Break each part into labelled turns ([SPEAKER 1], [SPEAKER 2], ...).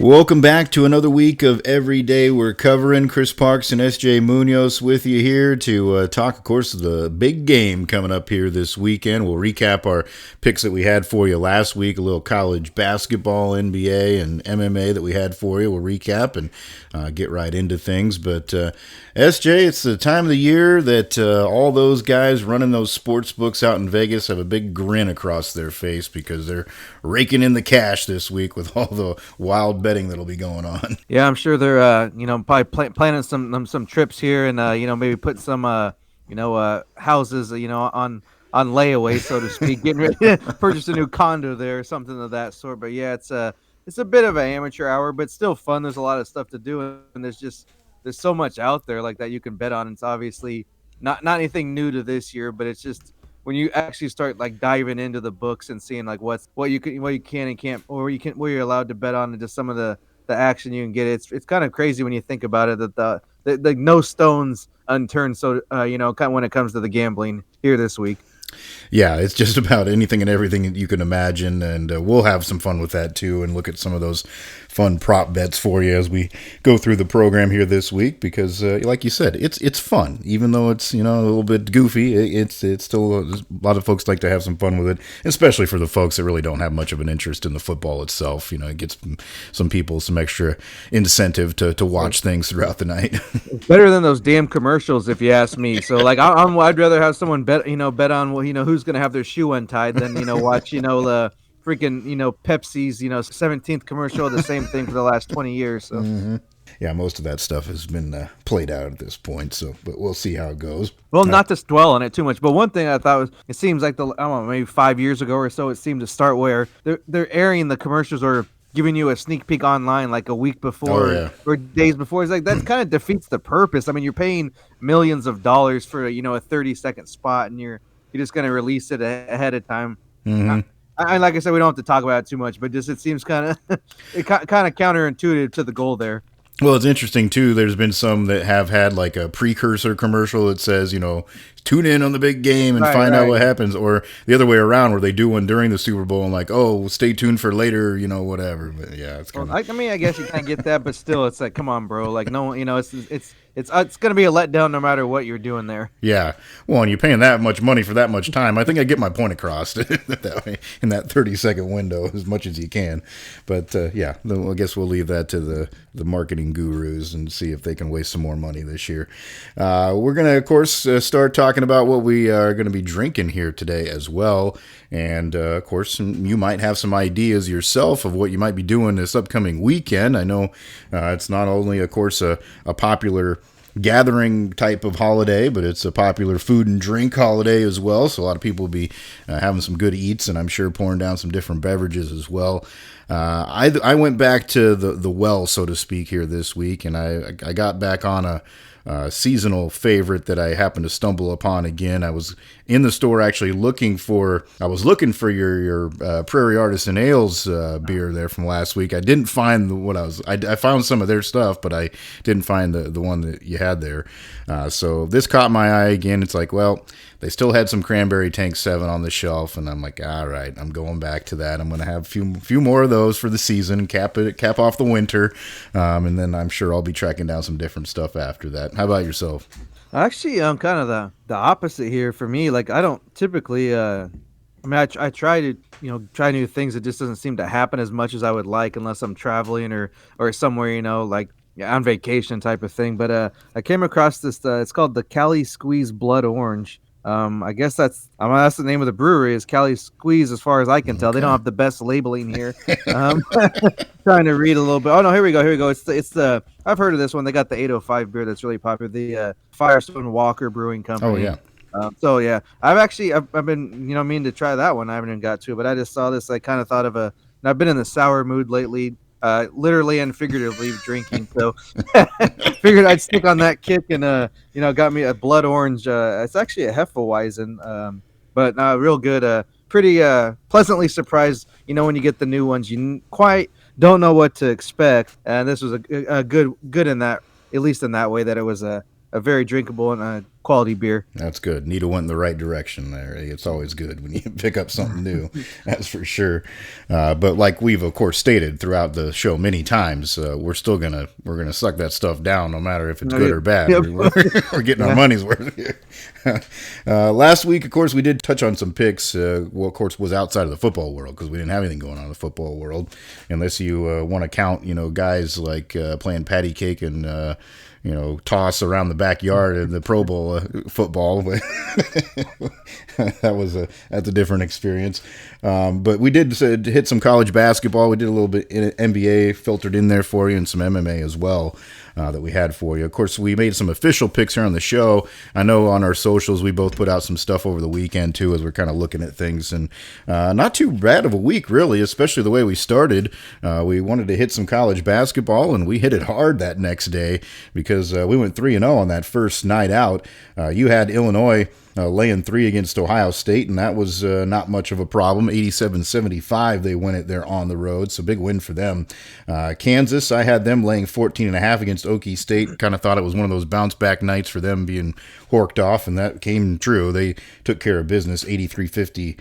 [SPEAKER 1] Welcome back to another week of Every Day We're Covering. Chris Parks and S.J. Munoz with you here to talk, of course, of the big game coming up here this weekend. We'll recap our picks that we had for you last week, a little college basketball, NBA, and MMA that we had for you. We'll recap and get right into things. But S.J., it's the time of the year that all those guys running those sports books out in Vegas have a big grin across their face because they're raking in the cash this week with all the wild betting that'll be going on.
[SPEAKER 2] Yeah, I'm sure they're probably planning some trips here and maybe put some houses on layaway, so to speak, getting ready to purchase a new condo there or something of that sort. But yeah, it's a bit of an amateur hour, but still fun. There's a lot of stuff to do, and there's so much out there like that you can bet on. It's obviously not anything new to this year, but it's just when you actually start like diving into the books and seeing like what you can and can't, or what you're allowed to bet on, and just some of the action you can get. It's kind of crazy when you think about it that the no stones unturned. So kind of when it comes to the gambling here this week.
[SPEAKER 1] Yeah, it's just about anything and everything that you can imagine, and we'll have some fun with that too and look at some of those fun prop bets for you as we go through the program here this week because, like you said, it's fun. Even though it's, a little bit goofy, it's still a lot of folks like to have some fun with it, especially for the folks that really don't have much of an interest in the football itself. It gets some people some extra incentive to watch things throughout the night.
[SPEAKER 2] Better than those damn commercials, if you ask me. So, like, I'd rather have someone bet on who's going to have their shoe untied than watch the freaking Pepsi's 17th commercial, the same thing for the last 20 years. So.
[SPEAKER 1] Mm-hmm. Yeah, most of that stuff has been played out at this point. So, but we'll see how it goes.
[SPEAKER 2] Well, not to dwell on it too much, but one thing I thought was, it seems like I don't know, maybe 5 years ago or so, it seemed to start where they're airing the commercials or giving you a sneak peek online like a week before or days before. It's like that kind of defeats the purpose. I mean, you're paying millions of dollars for a 30-second spot, and you're just going to release it ahead of time.
[SPEAKER 1] Mm-hmm.
[SPEAKER 2] I like I said, we don't have to talk about it too much, but just it seems kind of counterintuitive to the goal there.
[SPEAKER 1] Well, it's interesting too. There's been some that have had like a precursor commercial that says, tune in on the big game and find out what happens, or the other way around where they do one during the Super Bowl and like, oh, stay tuned for later, whatever. But yeah, it's kind of.
[SPEAKER 2] I mean, I guess you can't get that, but still, it's like, come on, bro. Like, no, it's going to be a letdown no matter what you're doing there.
[SPEAKER 1] Yeah. Well, and you're paying that much money for that much time. I think I get my point across that way in that 30-second window as much as you can. But yeah, I guess we'll leave that to the marketing gurus and see if they can waste some more money this year. We're going to, of course, start talking about what we are going to be drinking here today as well. And, of course, you might have some ideas yourself of what you might be doing this upcoming weekend. I know it's not only, of course, a popular gathering type of holiday, but it's a popular food and drink holiday as well. So a lot of people will be having some good eats, and I'm sure pouring down some different beverages as well. I went back to the well, so to speak, here this week, and I got back on a seasonal favorite that I happened to stumble upon again. I was in the store actually looking for your Prairie Artisan Ales beer there from last week. I didn't find I found some of their stuff, but I didn't find the one that you had there. So this caught my eye again. It's like, well, they still had some Cranberry Tank 7 on the shelf, and I'm like, all right, I'm going back to that. I'm going to have a few more of those for the season, cap off the winter, and then I'm sure I'll be tracking down some different stuff after that. How about yourself?
[SPEAKER 2] Actually, I'm kind of the opposite here for me. Like, I don't typically. I try to try new things. It just doesn't seem to happen as much as I would like unless I'm traveling or somewhere like on vacation type of thing. But I came across this. It's called the Cali Squeeze Blood Orange. I guess that's the name of the brewery is Cali Squeeze, as far as I can tell. They don't have the best labeling here. Trying to read a little bit. Oh no, here we go. It's the I've heard of this one. They got the 805 beer that's really popular. The Firestone Walker Brewing Company.
[SPEAKER 1] Oh yeah.
[SPEAKER 2] So yeah, I've been meaning to try that one. I haven't even got to, but I just saw this. I kind of thought of and I've been in the sour mood lately. Literally and figuratively drinking, so figured I'd stick on that kick and got me a blood orange. It's actually a Hefeweizen, but real good. Pretty pleasantly surprised. When you get the new ones, you quite don't know what to expect, and this was a good in that, at least in that way, that it was a very drinkable and quality beer.
[SPEAKER 1] That's good. Nita went in the right direction there. It's always good when you pick up something new. That's for sure. But like we've of course stated throughout the show many times, we're gonna suck that stuff down no matter if it's good or bad.
[SPEAKER 2] Yep.
[SPEAKER 1] We're getting our money's worth here. Last week, of course, we did touch on some picks. Well, of course, was outside of the football world because we didn't have anything going on in the football world, unless you want to count, guys like playing patty cake and toss around the backyard in the Pro Bowl football. That's a different experience. But we did hit some college basketball. We did a little bit in NBA filtered in there for you, and some MMA as well. That we had for you. Of course, we made some official picks here on the show. I know on our socials we both put out some stuff over the weekend too, as we're kind of looking at things, and not too bad of a week really, especially the way we started. We wanted to hit some college basketball, and we hit it hard that next day because we went 3-0 on that first night out. You had Illinois laying 3 against Ohio State, and that was not much of a problem. 87-75, they win it there on the road, so big win for them. Kansas, I had them laying 14.5 against Okie State. Kind of thought it was one of those bounce-back nights for them being horked off, and that came true. They took care of business, 83-50.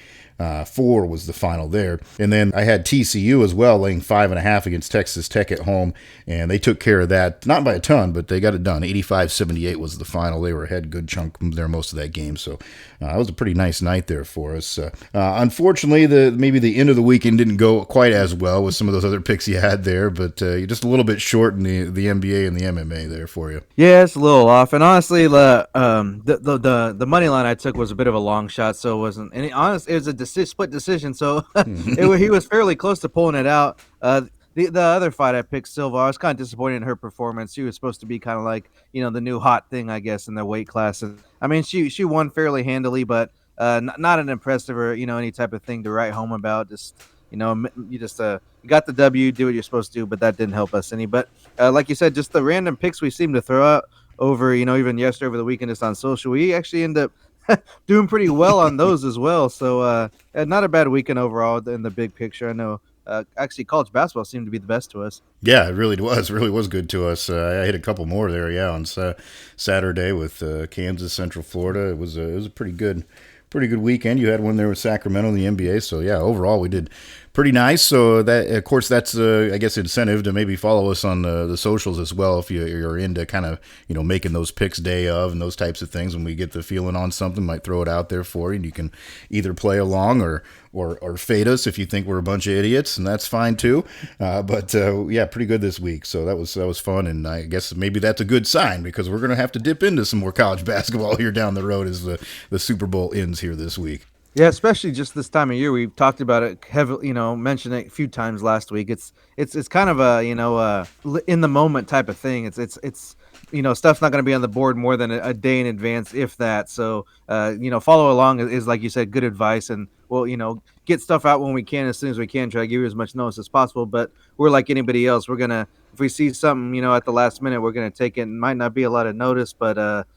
[SPEAKER 1] 4 was the final there. And then I had TCU as well, laying 5.5 against Texas Tech at home, and they took care of that, not by a ton, but they got it done. 85-78 was the final. They were ahead good chunk there most of that game, so it was a pretty nice night there for us. Unfortunately, maybe the end of the weekend didn't go quite as well with some of those other picks you had there, but you're just a little bit short in the NBA and the MMA there for you.
[SPEAKER 2] Yeah, it's a little off, and honestly, the money line I took was a bit of a long shot, so it wasn't. And it was a split decision, so he was fairly close to pulling it out. The other fight I picked, Silva, I was kind of disappointed in her performance. She was supposed to be kind of like the new hot thing, I guess, in the weight class. And I mean, she won fairly handily, but not an impressive or any type of thing to write home about. Just you got the W, do what you're supposed to do, but that didn't help us any. But like you said, just the random picks we seem to throw out over even yesterday over the weekend just on social, we actually end up doing pretty well on those as well. So not a bad weekend overall in the big picture. I know actually college basketball seemed to be the best to us.
[SPEAKER 1] Yeah, it really was good to us. I hit a couple more there, on Saturday with Kansas, Central Florida. It was a pretty good weekend. You had one there with Sacramento in the NBA. So yeah, overall we did pretty nice. So that, of course, that's I guess incentive to maybe follow us on the socials as well if you're into kind of making those picks day of and those types of things. When we get the feeling on something, might throw it out there for you, and you can either play along or fade us if you think we're a bunch of idiots, and that's fine too. But yeah, pretty good this week. So that was fun, and I guess maybe that's a good sign because we're gonna have to dip into some more college basketball here down the road as the Super Bowl ends here this week.
[SPEAKER 2] Yeah, especially just this time of year. We've talked about it heavily, mentioned it a few times last week. It's kind of a in the moment type of thing. It's stuff's not going to be on the board more than a day in advance, if that. So follow along is like you said, good advice, and we'll get stuff out when we can, as soon as we can. Try to give you as much notice as possible. But we're like anybody else. We're gonna, if we see something at the last minute, we're gonna take it. It might not be a lot of notice, but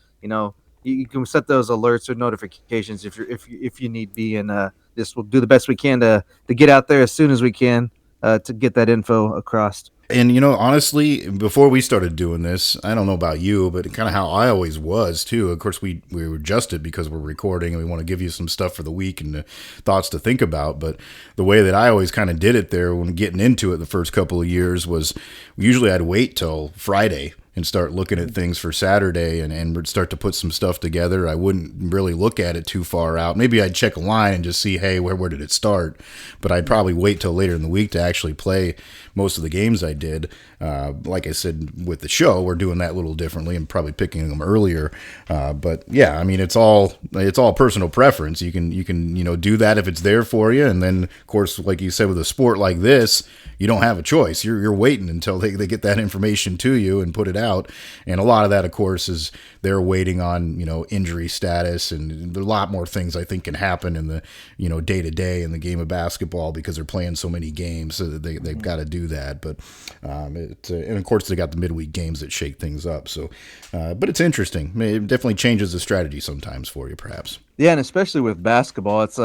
[SPEAKER 2] you can set those alerts or notifications if you need be, and this will do the best we can to get out there as soon as we can to get that info across.
[SPEAKER 1] And honestly, before we started doing this, I don't know about you, but kind of how I always was too. Of course, we adjusted because we're recording and we want to give you some stuff for the week and thoughts to think about. But the way that I always kind of did it there when getting into it the first couple of years was usually I'd wait till Friday and start looking at things for Saturday and start to put some stuff together. I wouldn't really look at it too far out. Maybe I'd check a line and just see, hey, where did it start? But I'd probably wait till later in the week to actually play most of the games I did. Like I said, with the show, we're doing that a little differently and probably picking them earlier. But yeah, I mean, it's all personal preference. You can do that if it's there for you. And then, of course, like you said, with a sport like this, you don't have a choice. You're waiting until they get that information to you and put it out. And a lot of that, of course, is they're waiting on, injury status. And there are a lot more things I think can happen in the, day to day in the game of basketball because they're playing so many games. So that they've got to do that. But, and of course, they got the midweek games that shake things up. So, but it's interesting. It definitely changes the strategy sometimes for you, perhaps.
[SPEAKER 2] Yeah, and especially with basketball, it's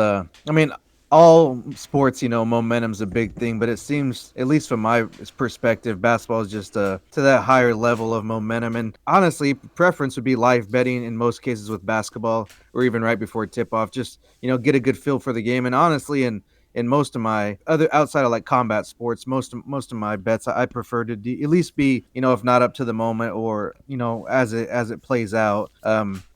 [SPEAKER 2] all sports, momentum's a big thing, but it seems, at least from my perspective, basketball is just to that higher level of momentum. And honestly, preference would be live betting in most cases with basketball, or even right before tip off. Just get a good feel for the game. And honestly, in most of my other outside of like combat sports, most of my bets I prefer to at least be if not up to the moment or as it plays out,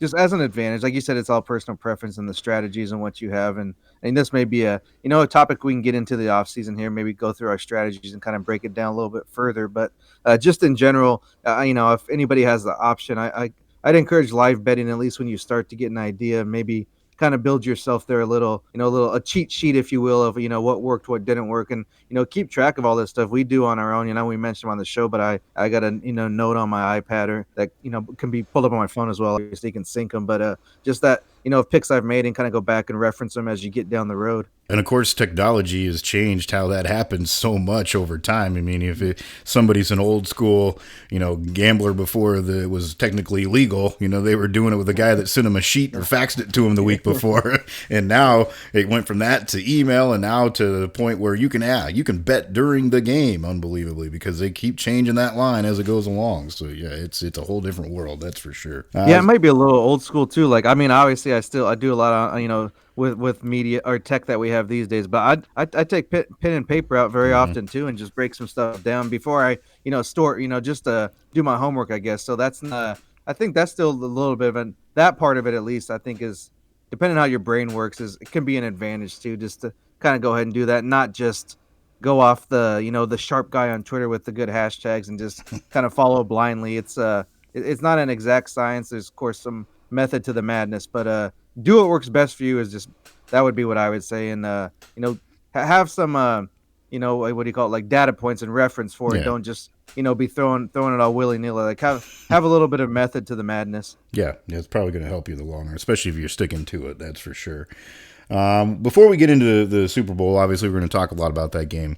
[SPEAKER 2] just as an advantage. Like you said, it's all personal preference and the strategies and what you have. And this may be a topic we can get into the off season here. Maybe go through our strategies and kind of break it down a little bit further. But just in general, if anybody has the option, I'd encourage live betting at least when you start to get an idea. Maybe kind of build yourself there a little, a cheat sheet, if you will, of what worked, what didn't work, and keep track of all this stuff we do on our own. We mentioned them on the show, but I got a note on my iPad or that can be pulled up on my phone as well, so you can sync them. But just that of picks I've made and kind of go back and reference them as you get down the road.
[SPEAKER 1] And of course, technology has changed how that happens so much over time. I mean, somebody's an old school, gambler before it was technically legal, they were doing it with a guy that sent him a sheet or faxed it to him the week before. And now it went from that to email, and now to the point where you can bet during the game, unbelievably, because they keep changing that line as it goes along. So yeah, it's a whole different world, that's for sure.
[SPEAKER 2] Yeah, it might be a little old school too. Like, I mean, obviously, I do a lot of with media or tech that we have these days. But I take pen and paper out very often too, and just break some stuff down before I store just to do my homework, I guess. So that's I think that's still a little bit of that part of it, at least I think, is depending on how your brain works, is it can be an advantage too, just to kind of go ahead and do that, not just go off the sharp guy on Twitter with the good hashtags and just kind of follow blindly. It's not an exact science. There's of course some method to the madness, but do what works best for you is just that would be what I would say. And have some what do you call it, like data points and reference for it. Don't just be throwing it all willy-nilly. Like have a little bit of method to the madness.
[SPEAKER 1] Yeah, it's probably going to help you the longer, especially if you're sticking to it. That's for sure. Before we get into the Super Bowl, obviously we're going to talk a lot about that game.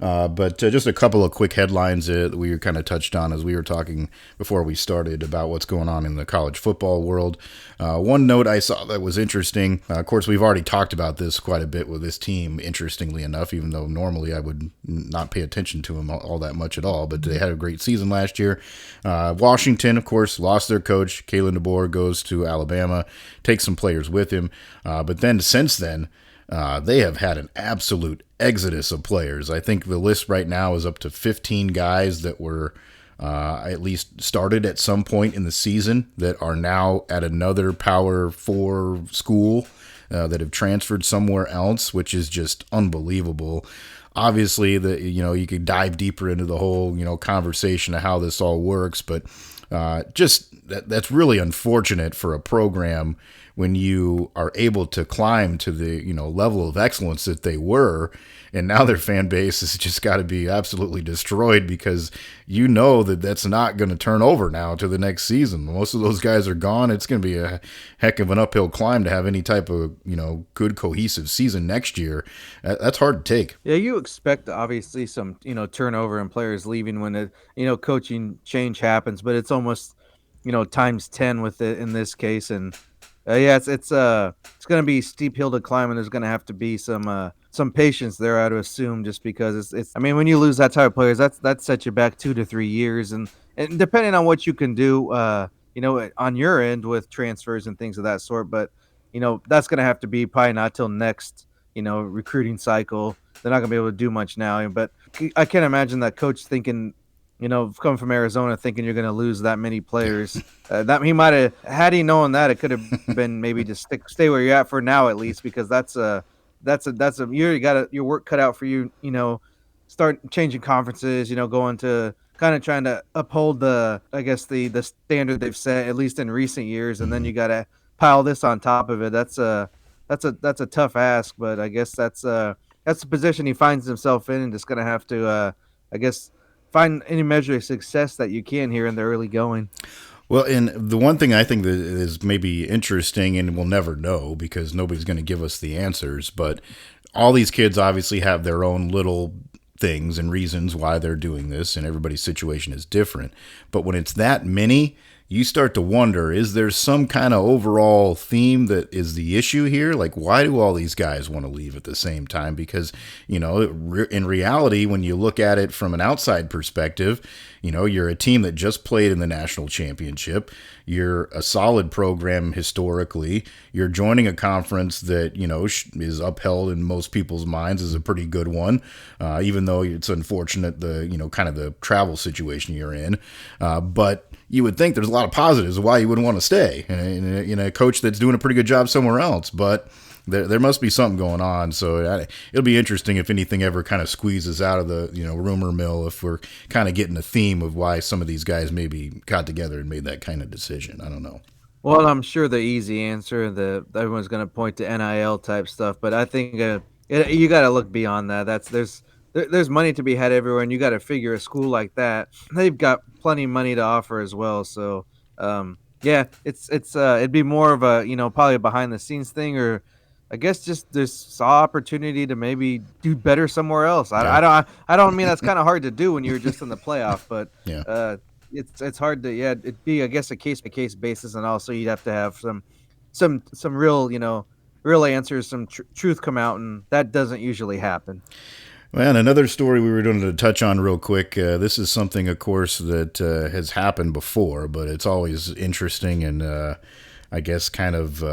[SPEAKER 1] But just a couple of quick headlines that we kind of touched on as we were talking before we started about what's going on in the college football world. One note I saw that was interesting. Of course, we've already talked about this quite a bit with this team, interestingly enough, even though normally I would not pay attention to them all that much at all. But they had a great season last year. Washington, of course, lost their coach. Kalen DeBoer goes to Alabama, takes some players with him. But then since then, they have had an absolute exodus of players. I think the list right now is up to 15 guys that were at least started at some point in the season that are now at another Power 4 school that have transferred somewhere else, which is just unbelievable. Obviously, you could dive deeper into the whole conversation of how this all works, but just that's really unfortunate for a program when you are able to climb to the level of excellence that they were, and now their fan base has just got to be absolutely destroyed because that's not going to turn over now to the next season. Most of those guys are gone. It's going to be a heck of an uphill climb to have any type of good cohesive season next year. That's hard to take.
[SPEAKER 2] Yeah, you expect obviously some turnover and players leaving when coaching change happens, but it's almost times 10 with it in this case. And yeah, it's going to be steep hill to climb, and there's going to have to be some patience there, I'd assume, just because it's. I mean, when you lose that type of players, that sets you back 2 to 3 years, and depending on what you can do, on your end with transfers and things of that sort. But that's going to have to be probably not till next recruiting cycle. They're not going to be able to do much now, but I can't imagine that coach thinking, coming from Arizona, thinking you're going to lose that many players. That he might have, had he known that, it could have been maybe just stay where you're at for now, at least, because that's you got your work cut out for you. Start changing conferences. Going to kind of trying to uphold the standard they've set, at least in recent years, and then you got to pile this on top of it. That's a tough ask, but I guess that's the position he finds himself in, and just gonna have to find any measure of success that you can here in the early going.
[SPEAKER 1] Well, and the one thing I think that is maybe interesting, and we'll never know because nobody's going to give us the answers, but all these kids obviously have their own little things and reasons why they're doing this, and everybody's situation is different. But when it's that many, you start to wonder, is there some kind of overall theme that is the issue here? Like, why do all these guys want to leave at the same time? Because, in reality, when you look at it from an outside perspective, you're a team that just played in the national championship. You're a solid program historically. You're joining a conference that, is upheld in most people's minds as a pretty good one, even though it's unfortunate kind of the travel situation you're in. But you would think there's a lot of positives of why you wouldn't want to stay in a coach that's doing a pretty good job somewhere else. But there must be something going on. So it'll be interesting if anything ever kind of squeezes out of the rumor mill, if we're kind of getting a theme of why some of these guys maybe got together and made that kind of decision. I don't know.
[SPEAKER 2] Well, I'm sure the easy answer, everyone's going to point to NIL type stuff, but I think you got to look beyond that. There's money to be had everywhere, and you got to figure a school like that, they've got plenty of money to offer as well. So, yeah, it'd be more of a probably a behind the scenes thing, or I guess just there's saw opportunity to maybe do better somewhere else. I don't mean that's kind of hard to do when you're just in the playoff, but
[SPEAKER 1] Yeah.
[SPEAKER 2] It's hard to it'd be, I guess, a case by case basis, and also you'd have to have some real real answers, some truth come out, and that doesn't usually happen.
[SPEAKER 1] Well, and another story we were going to touch on real quick. This is something, of course, that has happened before, but it's always interesting and I guess kind of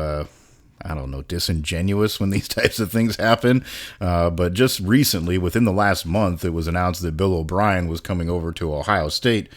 [SPEAKER 1] I don't know, disingenuous when these types of things happen. But just recently, within the last month, it was announced that Bill O'Brien was coming over to Ohio State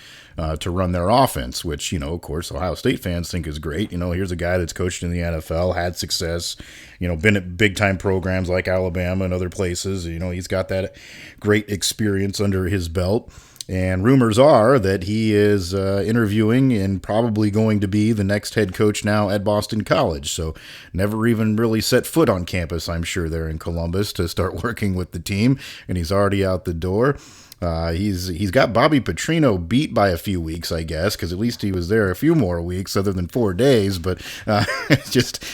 [SPEAKER 1] to run their offense, which, of course, Ohio State fans think is great. Here's a guy that's coached in the NFL, had success, been at big-time programs like Alabama and other places. He's got that great experience under his belt. And rumors are that he is interviewing and probably going to be the next head coach now at Boston College. So never even really set foot on campus, I'm sure, there in Columbus to start working with the team. And he's already out the door. He's got Bobby Petrino beat by a few weeks, I guess, because at least he was there a few more weeks other than 4 days. But it's just,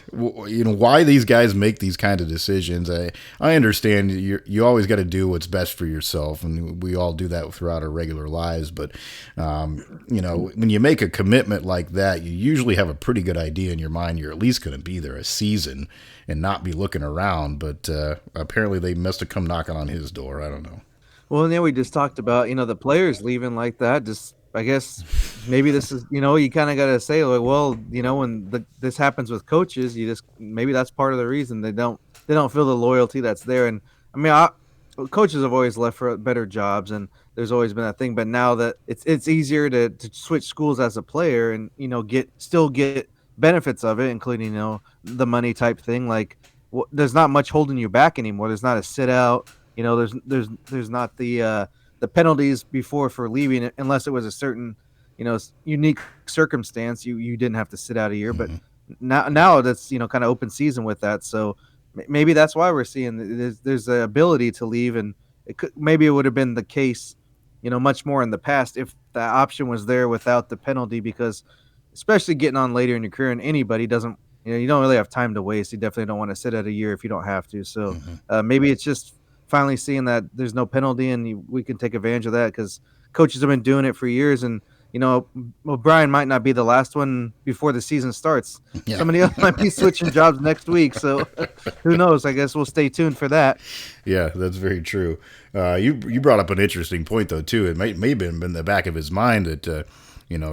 [SPEAKER 1] why these guys make these kind of decisions. I understand you always got to do what's best for yourself, and we all do that throughout our regular lives. But, when you make a commitment like that, you usually have a pretty good idea in your mind you're at least going to be there a season and not be looking around. But apparently they must have come knocking on his door. I don't know.
[SPEAKER 2] Well, and then we just talked about, the players leaving like that. Just, I guess, maybe this is, you kind of got to say, like, well, when this happens with coaches, maybe that's part of the reason they don't feel the loyalty that's there. And I mean, coaches have always left for better jobs, and there's always been that thing. But now that it's easier to switch schools as a player and still get benefits of it, including the money type thing. Like, there's not much holding you back anymore. There's not a sit out. There's not the penalties before for leaving, unless it was a certain, unique circumstance. You didn't have to sit out a year, but now that's kind of open season with that. So maybe that's why we're seeing there's the ability to leave, and maybe it would have been the case, much more in the past if the option was there without the penalty, because especially getting on later in your career, and anybody doesn't. You don't really have time to waste. You definitely don't want to sit out a year if you don't have to. So maybe it's just finally seeing that there's no penalty and we can take advantage of that, because coaches have been doing it for years. And, O'Brien might not be the last one before the season starts. Yeah. Somebody else might be switching jobs next week. So who knows? I guess we'll stay tuned for that.
[SPEAKER 1] Yeah, that's very true. You brought up an interesting point, though, too. It may have been in the back of his mind that,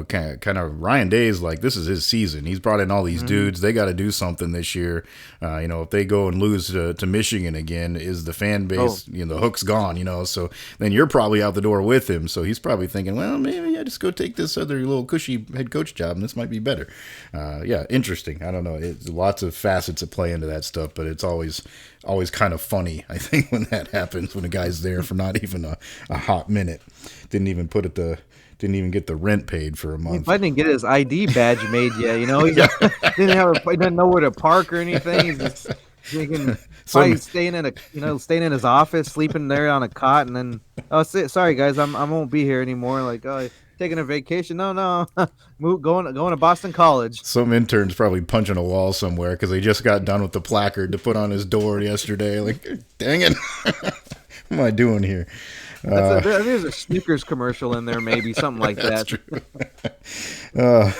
[SPEAKER 1] kind of Ryan Day's like, this is his season. He's brought in all these dudes. They got to do something this year. If they go and lose to Michigan again, is the fan base, the hook's gone, so then you're probably out the door with him. So he's probably thinking, well, maybe I just go take this other little cushy head coach job and this might be better. Yeah, interesting. I don't know. It's lots of facets that play into that stuff, but it's always kind of funny, I think, when that happens, when a guy's there for not even a hot minute. Didn't even get the rent paid for a month.
[SPEAKER 2] I didn't get his ID badge made yet. He didn't know where to park or anything. He's just staying in his office, sleeping there on a cot, and then sorry guys, I won't be here anymore. Like, taking a vacation? No, going to Boston College.
[SPEAKER 1] Some intern's probably punching a wall somewhere because they just got done with the placard to put on his door yesterday. Like, dang it, what am I doing here?
[SPEAKER 2] There's a Snickers commercial in there, maybe something like that.
[SPEAKER 1] True. Uh,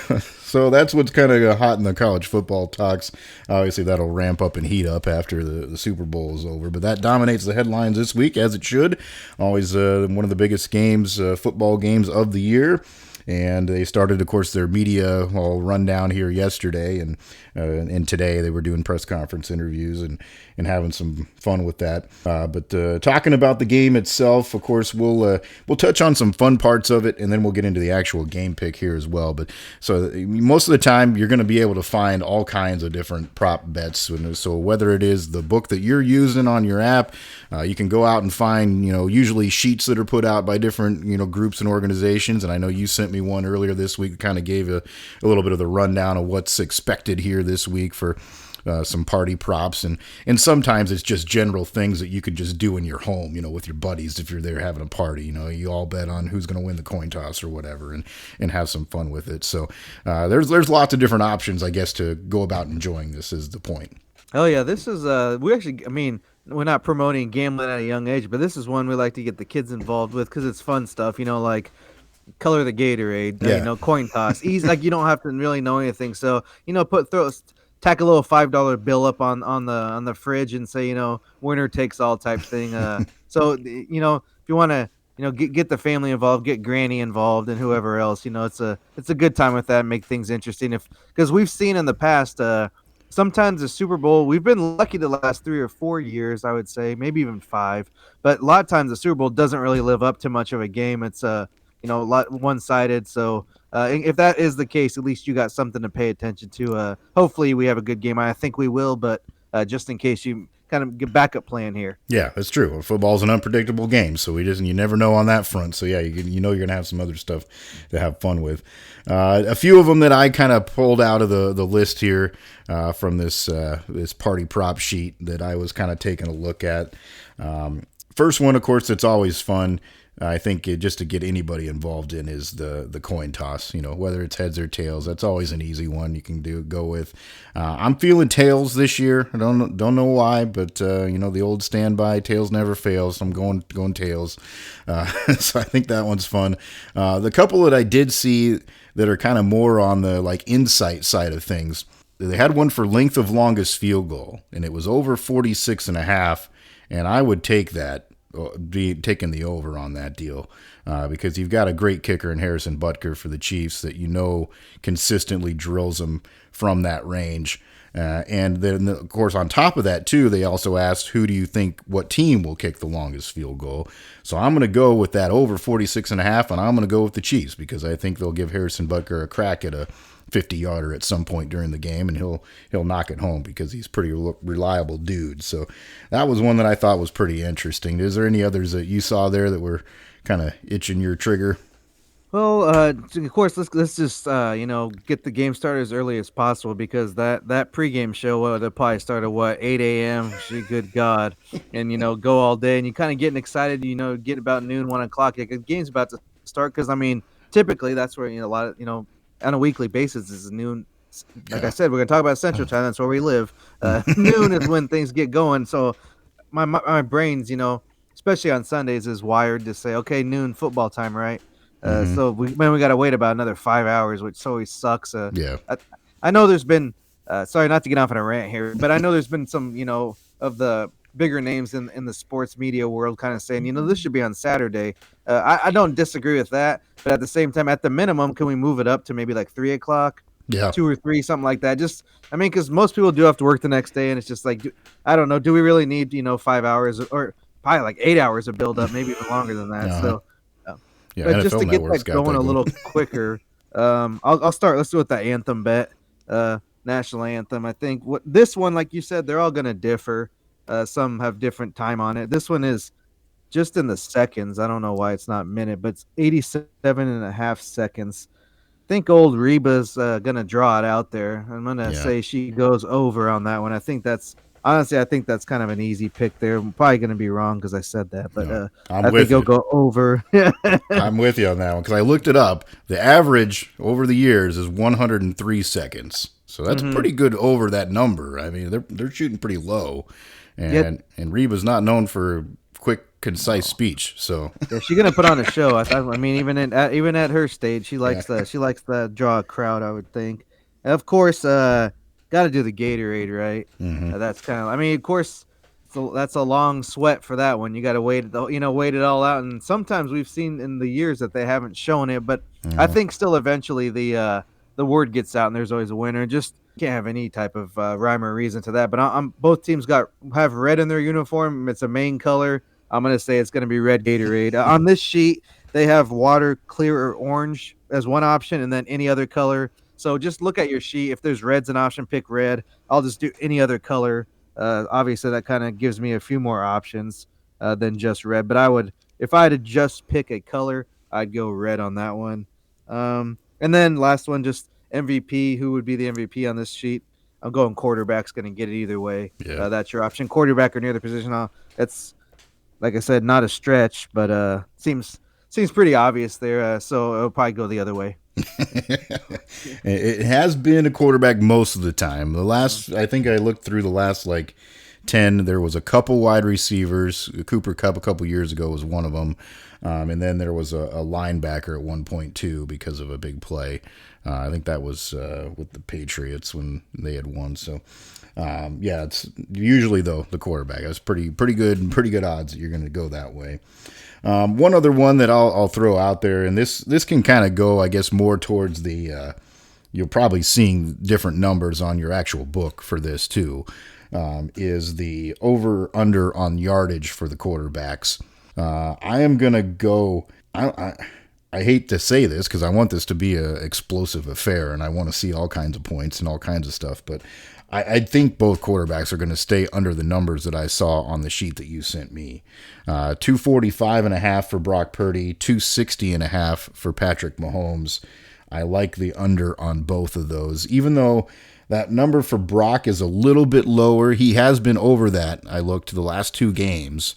[SPEAKER 1] so that's what's kind of hot in the college football talks. Obviously, that'll ramp up and heat up after the Super Bowl is over. But that dominates the headlines this week, as it should. Always one of the biggest games, football games of the year. And they started, of course, their media all rundown here yesterday, and today they were doing press conference interviews and having some fun with that. But talking about the game itself, of course, we'll touch on some fun parts of it, and then we'll get into the actual game pick here as well. But so most of the time, you're going to be able to find all kinds of different prop bets. So whether it is the book that you're using on your app, you can go out and find usually sheets that are put out by different groups and organizations. And I know you sent me one earlier this week that kind of gave a little bit of the rundown of what's expected here this week for some party props, and sometimes it's just general things that you could just do in your home, with your buddies if you're there having a party. You all bet on who's going to win the coin toss or whatever, and have some fun with it. So there's lots of different options, I guess, to go about enjoying this. Is the point?
[SPEAKER 2] Oh yeah, this is we actually. I mean, we're not promoting gambling at a young age, but this is one we like to get the kids involved with because it's fun stuff. Like color the Gatorade,
[SPEAKER 1] Yeah.
[SPEAKER 2] coin toss. Easy, like you don't have to really know anything. So tack a little $5 bill up on the fridge and say winner takes all type thing. So if you want to get the family involved, get granny involved, and whoever else. It's a good time with that. Make things interesting because we've seen in the past. Sometimes the Super Bowl, we've been lucky the last 3 or 4 years, I would say, maybe even 5. But a lot of times the Super Bowl doesn't really live up to much of a game. It's a lot one-sided. So if that is the case, at least you got something to pay attention to. Hopefully we have a good game. I think we will, but just in case you kind of get backup plan here.
[SPEAKER 1] Yeah, that's true. Football's an unpredictable game, so you never know on that front. So yeah, you're gonna have some other stuff to have fun with. A few of them that I kind of pulled out of the list here from this party prop sheet that I was kind of taking a look at. First one, of course, that's always fun. I think just to get anybody involved in is the coin toss. Whether it's heads or tails, that's always an easy one you can go with. I'm feeling tails this year. I don't know why, but the old standby, tails never fails. So I'm going tails. So I think that one's fun. The couple that I did see that are kind of more on the insight side of things. They had one for length of longest field goal, and it was over 46.5, and I would take that. Be taking the over on that deal because you've got a great kicker in Harrison Butker for the Chiefs that consistently drills them from that range. And then, of course, on top of that, too, they also asked, who do you think, what team will kick the longest field goal? So I'm going to go with that over 46.5, and I'm going to go with the Chiefs because I think they'll give Harrison Butker a crack at a 50-yarder at some point during the game, and he'll knock it home because he's a pretty reliable dude. So that was one that I thought was pretty interesting. Is there any others that you saw there that were kind of itching your trigger?
[SPEAKER 2] Well, of course, let's just get the game started as early as possible because that pregame show that probably started 8 a.m. Good God, and go all day, and you kind of getting excited. Get about noon, 1 o'clock. The game's about to start because typically that's where a lot of on a weekly basis is noon. Like I said, we're gonna talk about Central Time. That's where we live. Noon is when things get going. So my brain's especially on Sundays is wired to say, okay, noon football time, right? So we got to wait about another 5 hours, which always sucks.
[SPEAKER 1] Yeah.
[SPEAKER 2] I know there's been, sorry not to get off on a rant here, but I know there's been some, of the bigger names in the sports media world kind of saying, this should be on Saturday. I don't disagree with that, but at the same time, at the minimum, can we move it up to maybe like 3 o'clock?
[SPEAKER 1] Yeah.
[SPEAKER 2] 2 or 3, something like that. Because most people do have to work the next day, and it's just like, I don't know, do we really need 5 hours or probably like 8 hours of build up, maybe even longer than that? So.
[SPEAKER 1] Yeah,
[SPEAKER 2] but
[SPEAKER 1] NFL
[SPEAKER 2] just to get
[SPEAKER 1] Network's
[SPEAKER 2] that going a little quicker, I'll start. Let's do it with that anthem bet, national anthem. I think this one, like you said, they're all going to differ. Some have different time on it. This one is just in the seconds. I don't know why it's not minute, but it's 87.5 seconds. I think old Reba's going to draw it out there. I'm going to say she goes over on that one. I think that's kind of an easy pick there. I'm probably going to be wrong because I said that, but I think he'll go over.
[SPEAKER 1] I'm with you on that one because I looked it up. The average over the years is 103 seconds. So that's pretty good over that number. I mean, they're shooting pretty low. And Reba's not known for quick, concise
[SPEAKER 2] Oh.
[SPEAKER 1] speech. So
[SPEAKER 2] Yeah, she's gonna put on a show. I mean, even at her stage,
[SPEAKER 1] yeah.
[SPEAKER 2] she likes to draw a crowd. I would think. And of course, got to do the Gatorade, right?
[SPEAKER 1] Hmm.
[SPEAKER 2] That's kind of. I mean, of course, that's a long sweat for that one. You got to wait it all out. And sometimes we've seen in the years that they haven't shown it, but I think still eventually the word gets out and there's always a winner. Just can't have any type of rhyme or reason to that. But I'm both teams have red in their uniform. It's a main color. I'm gonna say it's gonna be red Gatorade. On this sheet, they have water, clear, or orange as one option, and then any other color. So just look at your sheet. If there's red's an option, pick red. I'll just do any other color. Obviously, that kind of gives me a few more options than just red. But if I had to just pick a color, I'd go red on that one. And then last one, just MVP. Who would be the MVP on this sheet? I'm going quarterback's going to get it either way.
[SPEAKER 1] Yeah.
[SPEAKER 2] That's your option. Quarterback or near the position. It's like I said, not a stretch, but seems pretty obvious there. So it'll probably go the other way.
[SPEAKER 1] It has been a quarterback most of the time. I think I looked through the last like 10. There was a couple wide receivers. Cooper Kupp a couple years ago was one of them. And then there was a linebacker at 1.2 because of a big play. I think that was with the Patriots when they had won. So, yeah, it's usually, though, the quarterback. It's pretty good odds that you're going to go that way. One other one that I'll throw out there, and this can kind of go, I guess, more towards the you're probably seeing different numbers on your actual book for this too, is the over-under on yardage for the quarterbacks. I am going to go I hate to say this because I want this to be an explosive affair and I want to see all kinds of points and all kinds of stuff, but I think both quarterbacks are going to stay under the numbers that I saw on the sheet that you sent me. 245.5 for Brock Purdy, 260.5 for Patrick Mahomes. I like the under on both of those, even though that number for Brock is a little bit lower. He has been over that. I looked to the last two games,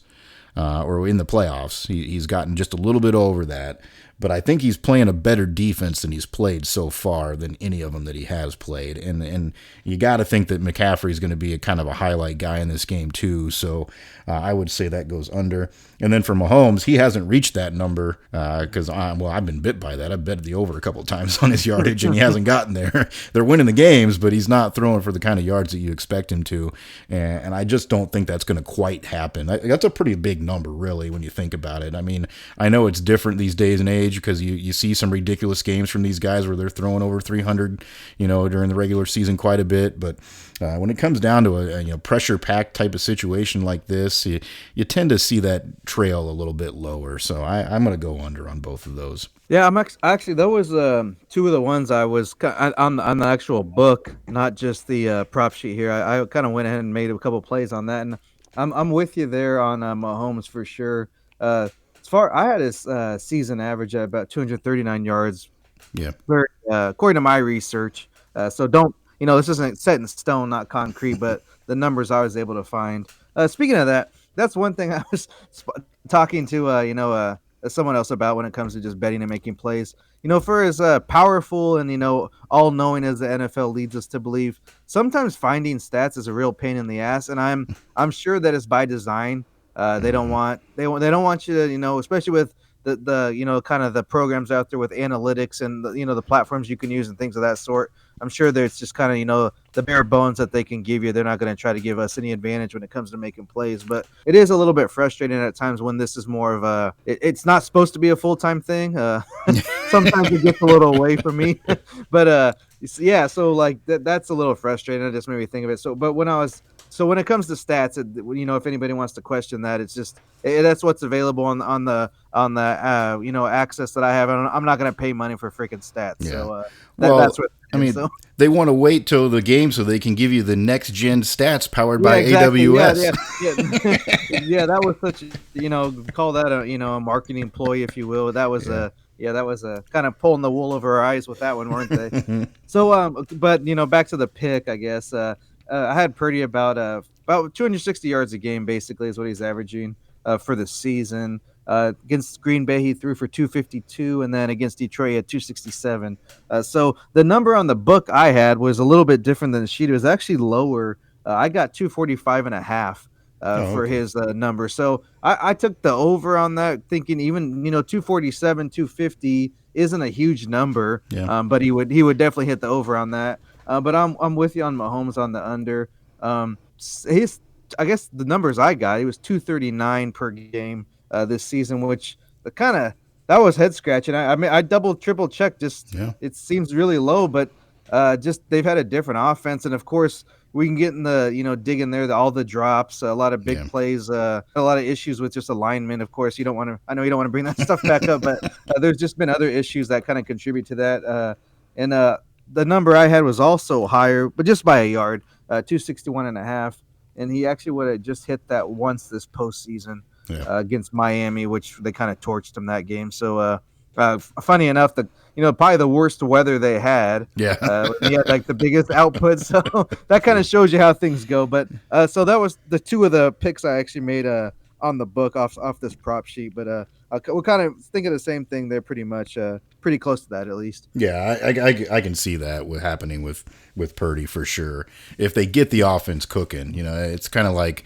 [SPEAKER 1] or in the playoffs. He's gotten just a little bit over that. But I think he's playing a better defense than he's played so far than any of them that he has played. And you got to think that McCaffrey's going to be a kind of a highlight guy in this game too. So I would say that goes under. And then for Mahomes, he hasn't reached that number because I've been bit by that. I've bet the over a couple of times on his yardage, and he hasn't gotten there. They're winning the games, but he's not throwing for the kind of yards that you expect him to. And I just don't think that's going to quite happen. That's a pretty big number, really, when you think about it. I mean, I know it's different these days and age because you see some ridiculous games from these guys where they're throwing over 300, during the regular season quite a bit. But when it comes down to a pressure-packed type of situation like this, you tend to see that trail a little bit lower. So I'm going to go under on both of those.
[SPEAKER 2] Yeah, actually that was two of the ones I was on the actual book, not just the prop sheet here. I kind of went ahead and made a couple plays on that, and I'm with you there on Mahomes for sure. I had his season average at about 239 yards.
[SPEAKER 1] Yeah.
[SPEAKER 2] According to my research. So don't, this isn't set in stone, not concrete, but the numbers I was able to find. Speaking of that, that's one thing I was talking to, someone else about when it comes to just betting and making plays. For as powerful and, all knowing as the NFL leads us to believe, sometimes finding stats is a real pain in the ass. And I'm sure that it's by design. They don't want you to, especially with the kind of the programs out there with analytics and the platforms you can use and things of that sort. I'm sure there's just kind of the bare bones that they can give you. They're not going to try to give us any advantage when it comes to making plays, but it is a little bit frustrating at times when this is more of it's not supposed to be a full-time thing. Sometimes it gets a little away from me, but yeah, so like that's a little frustrating. It just made me think of it. So when it comes to stats, if anybody wants to question that, it's just that's what's available on the access that I have. I'm not going to pay money for freaking stats.
[SPEAKER 1] Yeah.
[SPEAKER 2] So
[SPEAKER 1] that's
[SPEAKER 2] what.
[SPEAKER 1] I mean, they want to wait till the game so they can give you the next gen stats powered by
[SPEAKER 2] exactly.
[SPEAKER 1] AWS.
[SPEAKER 2] Yeah, that was such call that a marketing ploy, if you will. That was that was kind of pulling the wool over our eyes with that one, weren't they? So but back to the pick, I guess. I had Purdy about 260 yards a game, basically, is what he's averaging for the season. Against Green Bay, he threw for 252, and then against Detroit, he had 267. So the number on the book I had was a little bit different than the sheet. It was actually lower. I got 245.5.
[SPEAKER 1] Oh,
[SPEAKER 2] for
[SPEAKER 1] okay.
[SPEAKER 2] his number. So I took the over on that, thinking even 247, 250 isn't a huge number,
[SPEAKER 1] Yeah.
[SPEAKER 2] but he would definitely hit the over on that. But I'm with you on Mahomes on the under. His I guess the numbers I got, he was 239 per game this season, which the kind of that was head scratching. I mean, I double triple checked. Just
[SPEAKER 1] Yeah.
[SPEAKER 2] it seems really low, but just they've had a different offense, and of course we can get in the dig in there, all the drops, a lot of big
[SPEAKER 1] Yeah.
[SPEAKER 2] plays, a lot of issues with just alignment. Of course, you don't want to. I know you don't want to bring that stuff back up, but there's just been other issues that kind of contribute to that. And the number I had was also higher, but just by a yard, 261 and a half. And he actually would have just hit that once this postseason
[SPEAKER 1] Yeah.
[SPEAKER 2] against Miami, which they kind of torched him that game. So, funny enough, probably the worst weather they had.
[SPEAKER 1] Yeah.
[SPEAKER 2] He had like the biggest output, so that kind of shows you how things go. But so that was the two of the picks I actually made on the book off this prop sheet. But we're kind of thinking the same thing there, pretty much, pretty close to that at least.
[SPEAKER 1] Yeah, I can see that happening with Purdy for sure. If they get the offense cooking, it's kind of like,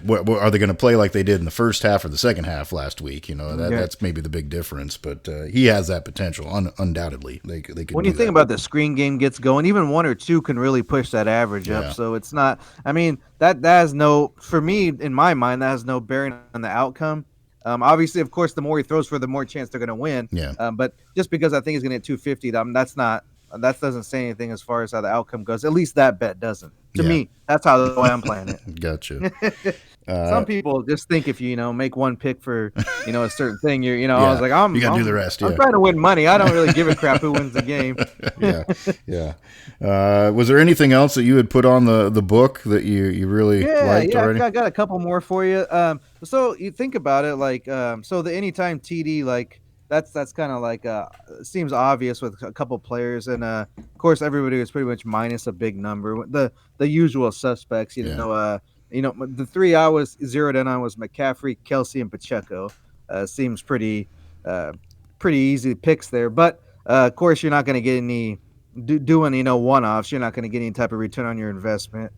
[SPEAKER 1] what are they going to play like they did in the first half or the second half last week? That's maybe the big difference. But he has that potential, undoubtedly. They could.
[SPEAKER 2] When
[SPEAKER 1] do
[SPEAKER 2] you think
[SPEAKER 1] that.
[SPEAKER 2] about the screen game gets going, even one or two can really push that average up.
[SPEAKER 1] Yeah.
[SPEAKER 2] So it's not. I mean, that has no, for me in my mind, that has no bearing on the outcome. Obviously, of course, the more he throws for, the more chance they're going to win.
[SPEAKER 1] Yeah.
[SPEAKER 2] But just because I think he's going to hit 250, that doesn't say anything as far as how the outcome goes. At least that bet doesn't. To
[SPEAKER 1] Yeah.
[SPEAKER 2] me, that's how the way I'm playing it.
[SPEAKER 1] Gotcha.
[SPEAKER 2] Some people just think if you make one pick for a certain thing, I
[SPEAKER 1] Yeah,
[SPEAKER 2] was like,
[SPEAKER 1] you got to do the rest.
[SPEAKER 2] I'm
[SPEAKER 1] Yeah.
[SPEAKER 2] trying to win money. I don't really give a crap who wins the game.
[SPEAKER 1] Yeah. Yeah. Was there anything else that you had put on the book that you really liked already?
[SPEAKER 2] I got a couple more for you. So you think about it, like, so the anytime TD, like that's kind of like seems obvious with a couple players, and of course everybody was pretty much minus a big number. The usual suspects, the three I was zeroed in on was McCaffrey, Kelsey, and Pacheco. Seems pretty easy picks there, but of course you're not going to get any doing one-offs. You're not going to get any type of return on your investment.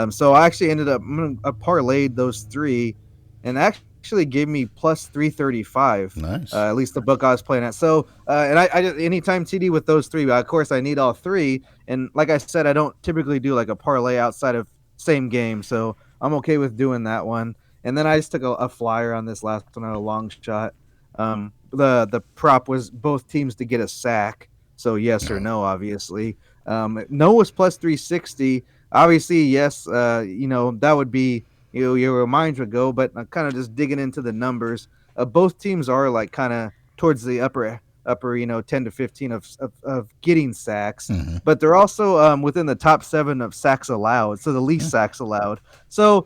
[SPEAKER 2] So I actually ended up parlayed those three, and actually gave me plus 335.
[SPEAKER 1] Nice.
[SPEAKER 2] At least the book I was playing at. So and I anytime TD with those three, of course I need all three. And like I said, I don't typically do like a parlay outside of same game, so I'm okay with doing that one. And then I just took a flyer on this last one on a long shot. The prop was both teams to get a sack. So yes or no, obviously. No was plus 360. Obviously, yes. That would be your minds would go, but kind of just digging into the numbers. Both teams are like kind of towards the upper 10 to 15 of getting sacks,
[SPEAKER 1] Mm-hmm.
[SPEAKER 2] but they're also within the top 7 of sacks allowed, so the least sacks allowed. So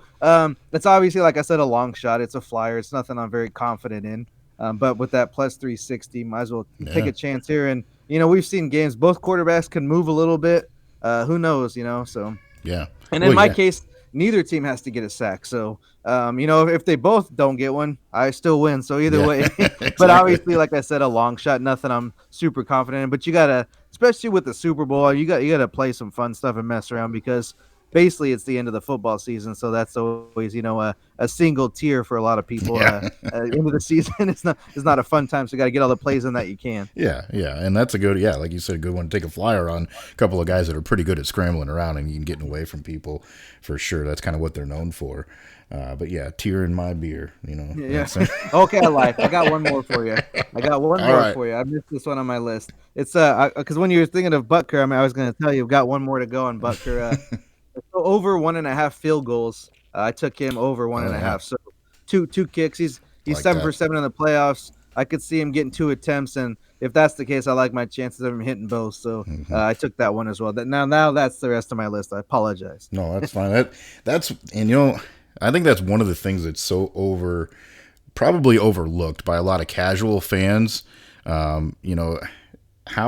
[SPEAKER 2] it's obviously, like I said, a long shot. It's a flyer. It's nothing I'm very confident in, but with that plus 360, might as well take a chance here. And we've seen games, both quarterbacks can move a little bit. Who knows, so
[SPEAKER 1] Yeah.
[SPEAKER 2] and in my case, neither team has to get a sack. So, if they both don't get one, I still win. So either way,
[SPEAKER 1] Exactly.
[SPEAKER 2] But obviously, like I said, a long shot, nothing I'm super confident in. But you gotta, especially with the Super Bowl, you gotta play some fun stuff and mess around, because basically it's the end of the football season. So that's always, a single tier for a lot of people.
[SPEAKER 1] Yeah.
[SPEAKER 2] End of the season, it's not a fun time. So you got to get all the plays in that you can.
[SPEAKER 1] Yeah, and that's a good, like you said, a good one to take a flyer on. A couple of guys that are pretty good at scrambling around and getting away from people, for sure. That's kind of what they're known for. But yeah, tear in my beer,
[SPEAKER 2] Yeah. Okay, I got one more for you. For you. I missed this one on my list. It's because when you were thinking of Butker, I was going to tell you, I've got one more to go on Butker. Over 1.5 field goals. I took him over 1.5. So two kicks. He's
[SPEAKER 1] Like
[SPEAKER 2] 7
[SPEAKER 1] that.
[SPEAKER 2] for 7 in the playoffs. I could see him getting 2 attempts, and if that's the case, I like my chances of him hitting both. So I took that one as well. Now that's the rest of my list. I apologize.
[SPEAKER 1] No, that's fine. I think that's one of the things that's so probably overlooked by a lot of casual fans. How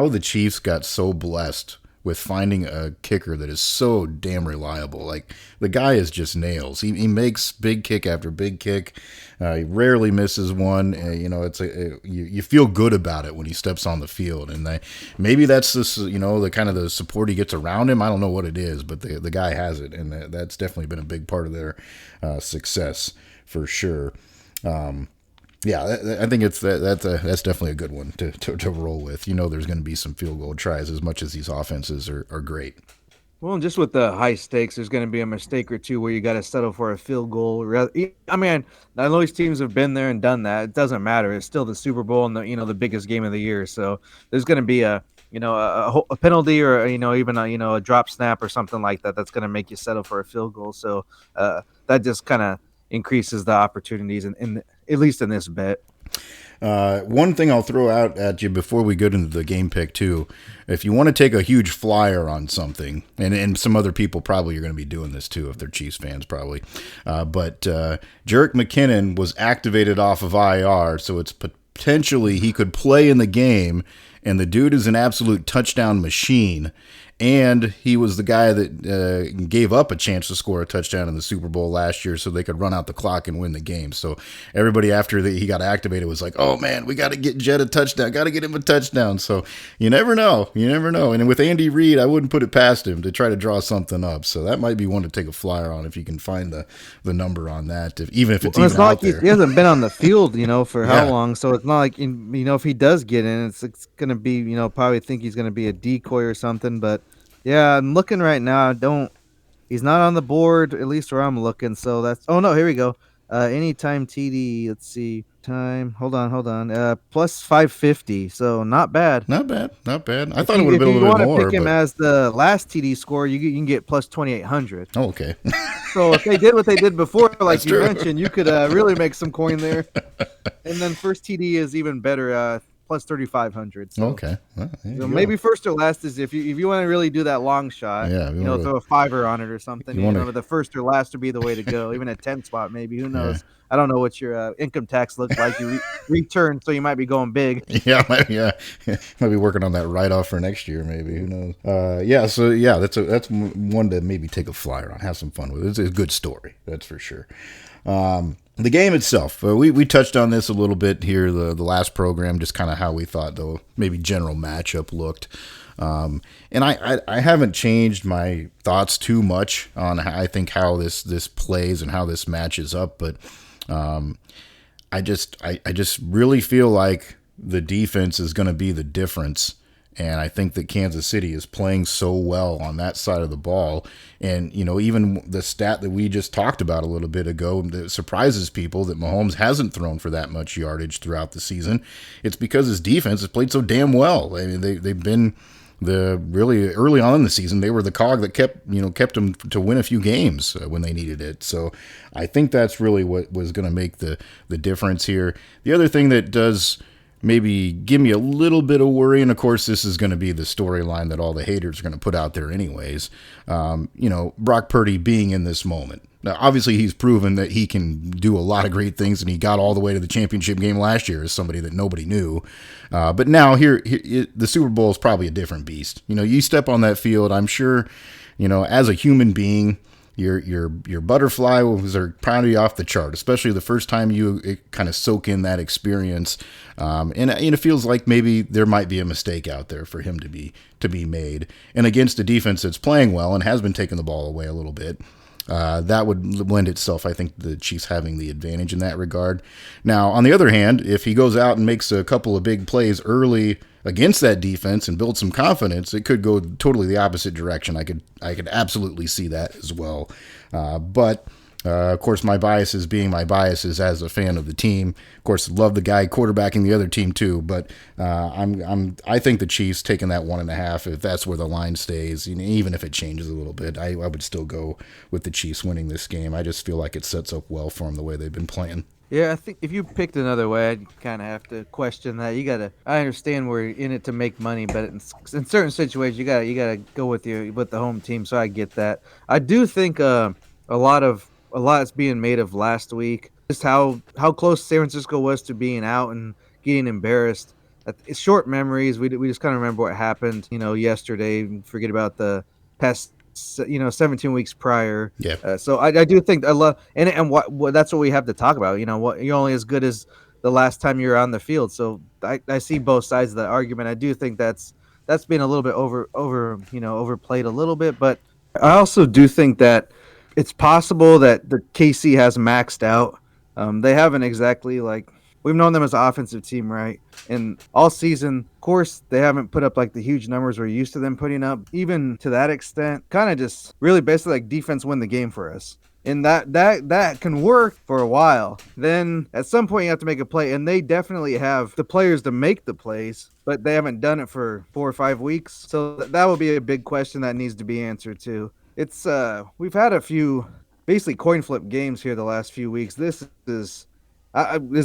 [SPEAKER 1] the Chiefs got so blessed with finding a kicker that is so damn reliable. Like, the guy is just nails. He makes big kick after big kick. He rarely misses one. It's you feel good about it when he steps on the field, and maybe that's this, the kind of the support he gets around him. I don't know what it is, but the guy has it, and that's definitely been a big part of their success for sure. I think that's definitely a good one to roll with. There's going to be some field goal tries as much as these offenses are great.
[SPEAKER 2] Well, just with the high stakes, there's going to be a mistake or two where you got to settle for a field goal. I mean, I know these teams have been there and done that. It doesn't matter. It's still the Super Bowl and the biggest game of the year. So there's going to be a penalty or even a drop snap or something like that. That's going to make you settle for a field goal. So that just kind of increases the opportunities in at least in this bet.
[SPEAKER 1] One thing I'll throw out at you before we get into the game pick too, if you want to take a huge flyer on something, and some other people probably are going to be doing this too if they're Chiefs fans probably, but Jerick McKinnon was activated off of IR, so it's potentially he could play in the game, and the dude is an absolute touchdown machine. And he was the guy that gave up a chance to score a touchdown in the Super Bowl last year so they could run out the clock and win the game. So everybody after he got activated was like, oh, man, we got to get Jett a touchdown. Got to get him a touchdown. So you never know. You never know. And with Andy Reid, I wouldn't put it past him to try to draw something up. So that might be one to take a flyer on if you can find the number on that, even if it's even out there.
[SPEAKER 2] He hasn't been on the field, for how long. So it's not like, if he does get in, it's going to be, probably think he's going to be a decoy or something. But yeah, I'm looking right now. He's not on the board, at least where I'm looking. So that's, oh no, here we go. Anytime TD, let's see, time. Hold on. Plus 550. So not bad.
[SPEAKER 1] Not bad. I thought it would have been a little bit more. If you want to
[SPEAKER 2] pick him as the last TD score, you can get plus 2,800.
[SPEAKER 1] Oh, okay.
[SPEAKER 2] So if they did what they did before, like you mentioned, you could really make some coin there. And then first TD is even better. Plus 3,500. So,
[SPEAKER 1] okay. Well,
[SPEAKER 2] so maybe first or last is if you want to really do that long shot. Yeah, throw a $5 on it or something. The first or last would be the way to go. Even a 10 spot, maybe. Who knows? Yeah. I don't know what your income tax looks like. You return, so you might be going big.
[SPEAKER 1] Yeah. Might be working on that write off for next year. Maybe, who knows? So that's one to maybe take a flyer on. Have some fun with. It's a good story. That's for sure. The game itself, we touched on this a little bit here, the last program, just kind of how we thought the maybe general matchup looked. And I haven't changed my thoughts too much on I think how this plays and how this matches up, but I just really feel like the defense is going to be the difference. And I think that Kansas City is playing so well on that side of the ball. And, even the stat that we just talked about a little bit ago that surprises people that Mahomes hasn't thrown for that much yardage throughout the season. It's because his defense has played so damn well. I mean, they've been really early on in the season, they were the cog that kept them to win a few games when they needed it. So I think that's really what was going to make the difference here. The other thing that does maybe give me a little bit of worry, and of course this is going to be the storyline that all the haters are going to put out there anyways, Brock Purdy being in this moment. Now, obviously he's proven that he can do a lot of great things, and he got all the way to the championship game last year as somebody that nobody knew. But now here the Super Bowl is probably a different beast. You step on that field, I'm sure, as a human being, your butterflies are probably off the chart, especially the first time you kind of soak in that experience. And it feels like maybe there might be a mistake out there for him to be made. And against a defense that's playing well and has been taking the ball away a little bit, that would lend itself, I think, to the Chiefs having the advantage in that regard. Now, on the other hand, if he goes out and makes a couple of big plays early against that defense and build some confidence, it could go totally the opposite direction. I could absolutely see that as well. But of course, my biases being my biases as a fan of the team. Of course, love the guy quarterbacking the other team too. But I think the Chiefs taking that 1.5, if that's where the line stays, even if it changes a little bit, I would still go with the Chiefs winning this game. I just feel like it sets up well for them the way they've been playing.
[SPEAKER 2] Yeah, I think if you picked another way, I'd kind of have to question that. I understand we're in it to make money, but in certain situations, you gotta go with the home team. So I get that. I do think a lot's being made of last week. Just how close San Francisco was to being out and getting embarrassed. short memories. We just kind of remember what happened, yesterday. And forget about the past, 17 weeks prior.
[SPEAKER 1] Yeah.
[SPEAKER 2] So I do think I love and what that's what we have to talk about. What you're only as good as the last time you're on the field. So I see both sides of that argument. I do think that's been a little bit overplayed a little bit, but I also do think that it's possible that the KC has maxed out. They haven't exactly like we've known them as an offensive team, right? And all season, of course, they haven't put up like the huge numbers we're used to them putting up. Even to that extent, kind of just really basically like defense win the game for us. And that can work for a while. Then at some point you have to make a play, and they definitely have the players to make the plays, but they haven't done it for 4 or 5 weeks. So that will be a big question that needs to be answered too. It's we've had a few basically coin flip games here the last few weeks. This is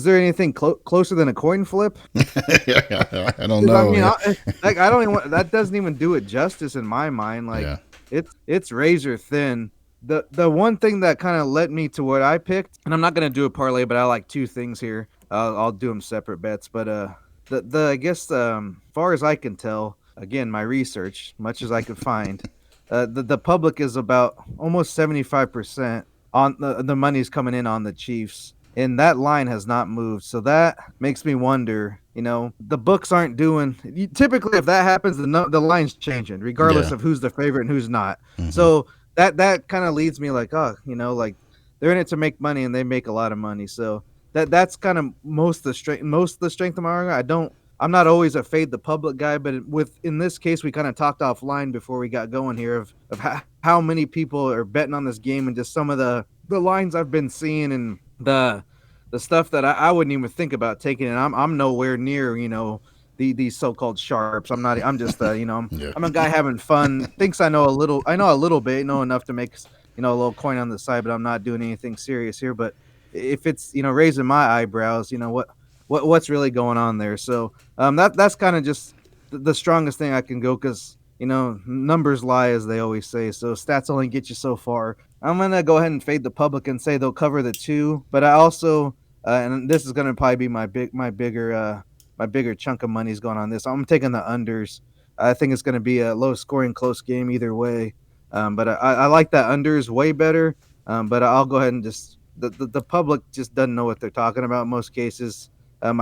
[SPEAKER 2] there anything closer than a coin flip?
[SPEAKER 1] I don't
[SPEAKER 2] 'Cause, I
[SPEAKER 1] know.
[SPEAKER 2] mean,
[SPEAKER 1] Yeah.
[SPEAKER 2] I don't even that doesn't even do it justice in my mind. Like
[SPEAKER 1] Yeah.
[SPEAKER 2] it's razor thin. The one thing that kind of led me to what I picked, and I'm not gonna do a parlay, but I like two things here. I'll do them separate bets, but the I guess far as I can tell, again my research, much as I could find, the public is about almost 75% on the money's coming in on the Chiefs, and that line has not moved. So that makes me wonder. The books aren't doing. Typically, if that happens, the line's changing, regardless
[SPEAKER 1] Yeah.
[SPEAKER 2] of who's the favorite and who's not.
[SPEAKER 1] Hmm.
[SPEAKER 2] So that kind of leads me like, oh, like they're in it to make money, and they make a lot of money. So that's kind of most of the strength of my argument. I'm not always a fade the public guy, but in this case, we kind of talked offline before we got going here of how many people are betting on this game, and just some of the lines I've been seeing, and the stuff that I wouldn't even think about taking. And I'm nowhere near these so-called sharps. I'm not. I'm just
[SPEAKER 1] Yeah.
[SPEAKER 2] I'm a guy having fun. Thinks I know a little. I know a little bit. Know enough to make a little coin on the side, but I'm not doing anything serious here. But if it's raising my eyebrows, what's really going on there? So that's kind of just the strongest thing I can go, because numbers lie, as they always say. So stats only get you so far. I'm gonna go ahead and fade the public and say they'll cover the 2, but I also and this is gonna probably be my bigger chunk of money's going on this. I'm taking the unders. I think it's gonna be a low scoring, close game either way. But I like that unders way better. But I'll go ahead and just the public just doesn't know what they're talking about in most cases,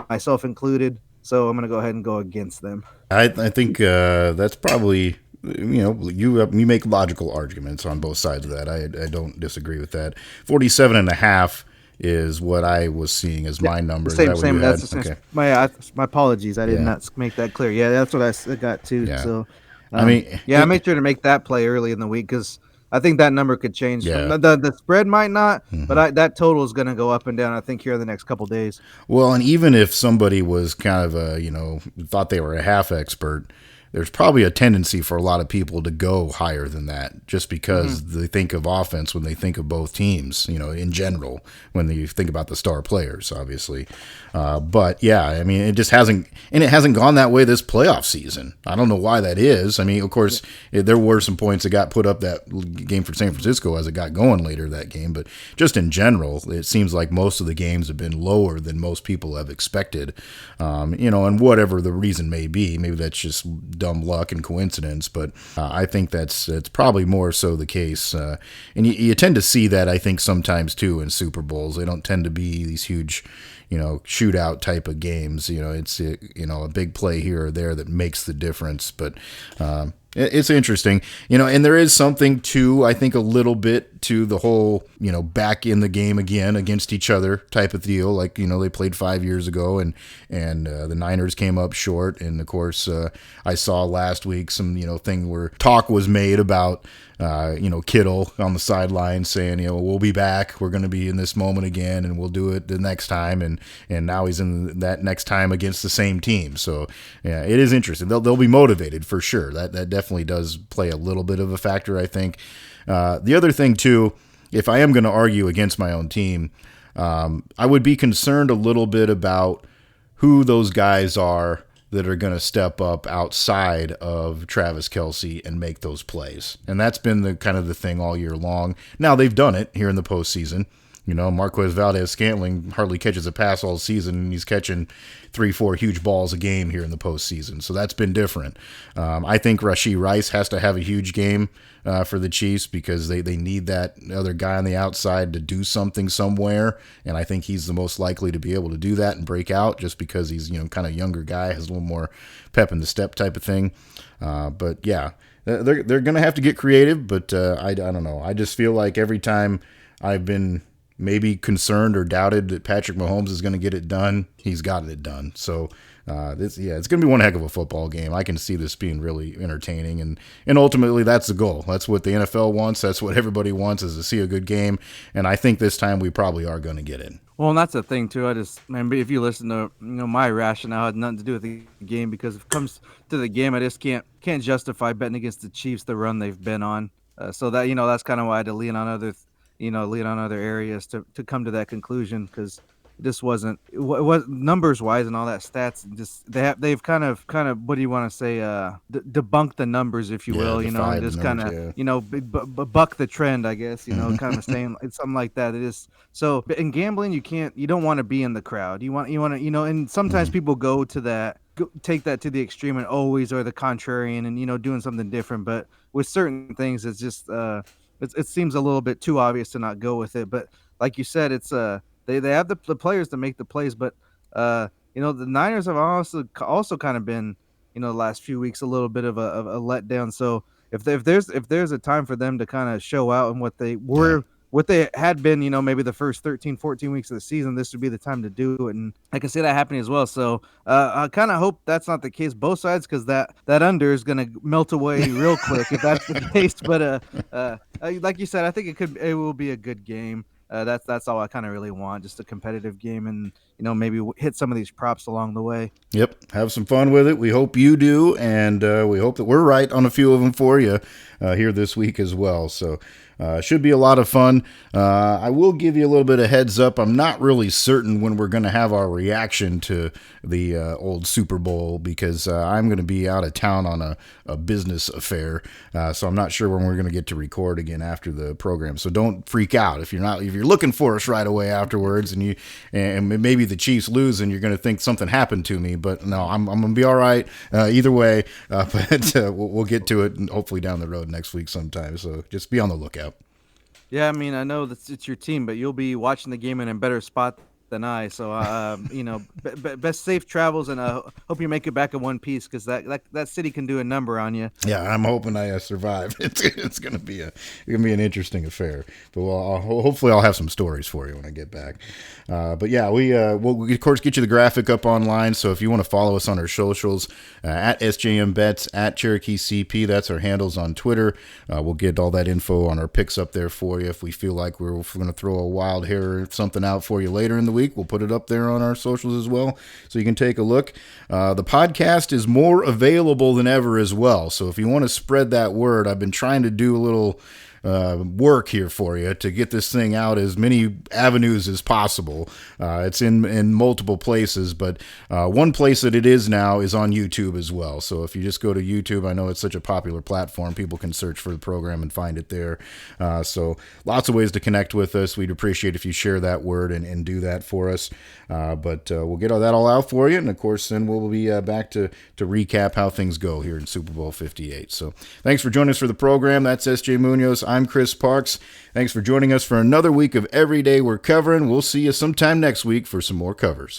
[SPEAKER 2] myself included. So I'm gonna go ahead and go against them.
[SPEAKER 1] I think that's probably, you make logical arguments on both sides of that. I don't disagree with that. 47.5 is what I was seeing as my number. Is that what
[SPEAKER 2] Same.
[SPEAKER 1] you
[SPEAKER 2] That's
[SPEAKER 1] had?
[SPEAKER 2] the same.
[SPEAKER 1] Okay.
[SPEAKER 2] My apologies. I did
[SPEAKER 1] Yeah.
[SPEAKER 2] not make that clear. Yeah, that's what I got too.
[SPEAKER 1] Yeah.
[SPEAKER 2] So,
[SPEAKER 1] I mean,
[SPEAKER 2] yeah, I made sure to make that play early in the week, because I think that number could change.
[SPEAKER 1] Yeah.
[SPEAKER 2] The spread might not,
[SPEAKER 1] Mhm.
[SPEAKER 2] but that total is going to go up and down, I think, here in the next couple days.
[SPEAKER 1] Well, and even if somebody was kind of thought they were a half expert, there's probably a tendency for a lot of people to go higher than that, just because they think of offense when they think of both teams, in general, when you think about the star players, obviously. But yeah, I mean, it just hasn't gone that way this playoff season. I don't know why that is. I mean, of course, there were some points that got put up that game for San Francisco as it got going later that game, but just in general, it seems like most of the games have been lower than most people have expected. And whatever the reason may be, maybe that's just dumb luck and coincidence, but I think it's probably more so the case. And you tend to see that, I think, sometimes too in Super Bowls. They don't tend to be these huge, shootout type of games. It's a big play here or there that makes the difference. But it's interesting, and there is something to, I think, a little bit to the whole, back in the game again against each other type of deal. Like, they played 5 years ago, and the Niners came up short. And of course, I saw last week some, thing where talk was made about, Kittle on the sideline saying, we'll be back. We're going to be in this moment again, and we'll do it the next time. And now he's in that next time against the same team. So yeah, it is interesting. They'll be motivated for sure. That definitely does play a little bit of a factor, I think. The other thing too, if I am going to argue against my own team, I would be concerned a little bit about who those guys are that are going to step up outside of Travis Kelce and make those plays. And that's been the kind of the thing all year long. Now they've done it here in the postseason. Marquez Valdez-Scantling hardly catches a pass all season, and he's catching 3-4 huge balls a game here in the postseason. So that's been different. I think Rashee Rice has to have a huge game for the Chiefs because they need that other guy on the outside to do something somewhere, and I think he's the most likely to be able to do that and break out just because he's kind of younger guy, has a little more pep in the step type of thing. But yeah, they're going to have to get creative, but I don't know. I just feel like every time I've been maybe concerned or doubted that Patrick Mahomes is going to get it done, he's gotten it done. So it's going to be one heck of a football game. I can see this being really entertaining, and ultimately that's the goal. That's what the NFL wants. That's what everybody wants, is to see a good game. And I think this time we probably are going to get it.
[SPEAKER 2] Well, and that's the thing too. If you listen to my rationale, had nothing to do with the game, because if it comes to the game, I just can't justify betting against the Chiefs the run they've been on. So that that's kind of why I had to lean on other areas to come to that conclusion, because this wasn't what numbers wise and all that stats. Just they've kind of what do you want to say? Debunk the numbers, if you will. And just kind of buck the trend, I guess. Kind of saying something like that. It is so in gambling, you don't want to be in the crowd. You want to and sometimes people go to that. Take that to the extreme and always are the contrarian and doing something different. But with certain things, it's just it seems a little bit too obvious to not go with it. But like you said, it's they have the players to make the plays. But the Niners have also kind of been the last few weeks a little bit of a letdown. So if there's a time for them to kind of show out and what they were. What they had been, maybe the first 13, 14 weeks of the season, this would be the time to do it. And I can see that happening as well. So I kind of hope that's not the case, both sides, because that under is going to melt away real quick if that's the case. But like you said, I think it will be a good game. That's all I kind of really want, just a competitive game, and maybe hit some of these props along the way.
[SPEAKER 1] Yep, have some fun with it. We hope you do, and we hope that we're right on a few of them for you here this week as well. So should be a lot of fun. I will give you a little bit of heads up. I'm not really certain when we're going to have our reaction to the old Super Bowl, because I'm going to be out of town on a business affair, so I'm not sure when we're going to get to record again after the program. So don't freak out if you're looking for us right away afterwards, and maybe the Chiefs lose and you're going to think something happened to me. But no, I'm going to be all right either way. But we'll get to it, and hopefully down the road next week sometime. So just be on the lookout.
[SPEAKER 2] Yeah, I know that it's your team, but you'll be watching the game in a better spot than I. So, best safe travels, and hope you make it back in one piece, because that city can do a number on you.
[SPEAKER 1] Yeah, I'm hoping I survive. It's gonna be an interesting affair. But hopefully I'll have some stories for you when I get back. But yeah, we'll of course get you the graphic up online. So if you want to follow us on our socials, at SJM Bets, at Cherokee CP, that's our handles on Twitter. We'll get all that info on our picks up there for you. If we feel like we're going to throw a wild hair or something out for you later in the week, we'll put it up there on our socials as well, so you can take a look. The podcast is more available than ever as well, so if you want to spread that word, I've been trying to do a little work here for you to get this thing out as many avenues as possible. It's in multiple places, but one place that it is now is on YouTube as well. So if you just go to YouTube, I know it's such a popular platform, people can search for the program and find it there. So lots of ways to connect with us. We'd appreciate if you share that word and do that for us. But we'll get all that out for you, and of course then we'll be back to recap how things go here in Super Bowl 58. So thanks for joining us for the program. That's SJ Munoz. I'm Chris Parks. Thanks for joining us for another week of Every Day We're Covering. We'll see you sometime next week for some more covers.